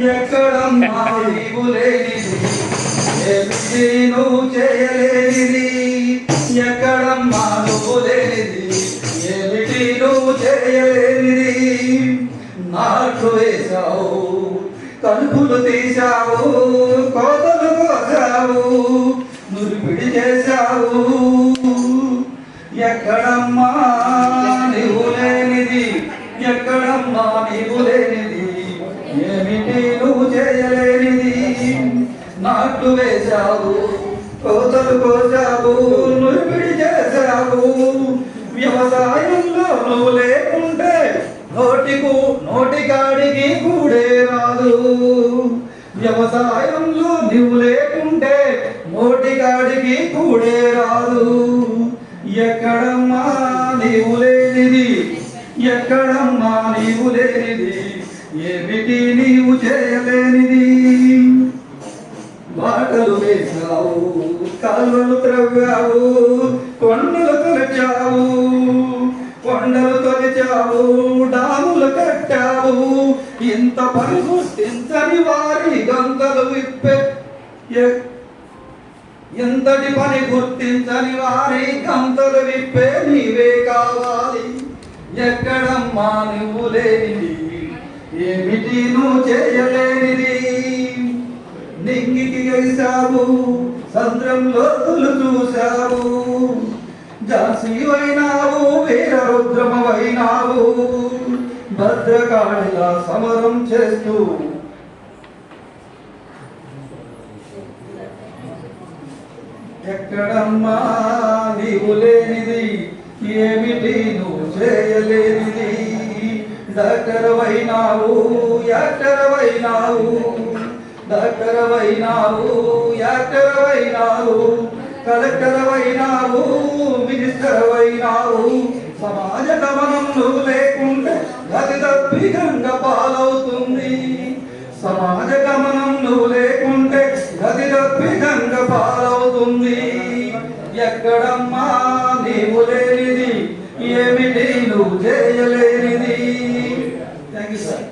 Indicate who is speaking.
Speaker 1: ఎక్కడమ్మా నీవు లేనిది ఏమిటి నువ్వు చేయలేనిది ఎక్కడమ్మా నువ్వు లేనిది ఏమిటి నువ్వు చేయలేనిది నాటు వేశావు కలుపులు తీశావు కోతలు కోసావు నురిపిడి చేశావు ఎక్కడమ్మా నీవు లేనిది ఎక్కడమ్మా నీవు లేనిది ఏమిటి నువ్వు చేయలేనిది నాట్లు వేశావు కోతలు కోసావు నురిపిడి చేశావు వ్యవసాయంలో నువ్వు లేకుంటే నోటికాడికి కూడే రాదు వ్యవసాయంలో నువ్వు లేకుంటే నోటికాడికి కూడే రాదు ఎక్కడమ్మా నీవు లేనిది ఎక్కడమ్మా నీవు లేనిది ఏమిటి నీవు చేయలేనిది బాటలు వేశావు కాలువలు త్రవ్వావు కొండలు తొలిచావు డాములు కట్టావు ఇంత పని గుర్తించని వారి గంతలు విప్పే ఎంతటి పని గుర్తించని వారి గంతలు విప్పే నీవే కావాలి ఎక్కడమ్మా నువ్వు లేనిది ఏమిటి నువ్వు చేయలేనిది నింగికి గెలిచావు సంద్రంలో తులు చూశావు జాన్సీవైనావు వీరరుద్రమవైనావు భద్రకాళిలా సమరం చేస్తూ ఎక్కడమ్మా నీవు లేనిది ఏమిటి నువ్వు చేయలేనిది డాక్టరవైనావు యాక్టరవైనావు డాక్టరవైనావు యాక్టరవైనావు కలెక్టరవైనావు మినిస్టరవైనావు సమాజ గమనం నువ్వు లేకుంటే గతి తప్పి గంగ పాలవుతుంది సమాజ గమనం నువ్వు లేకుంటే గతి తప్పి గంగ పాలవుతుంది ఎక్కడమ్మా నీవు లేనిది ఏమిటి నువ్వు చేయలేనిది థ్యాంక్ యూ సార్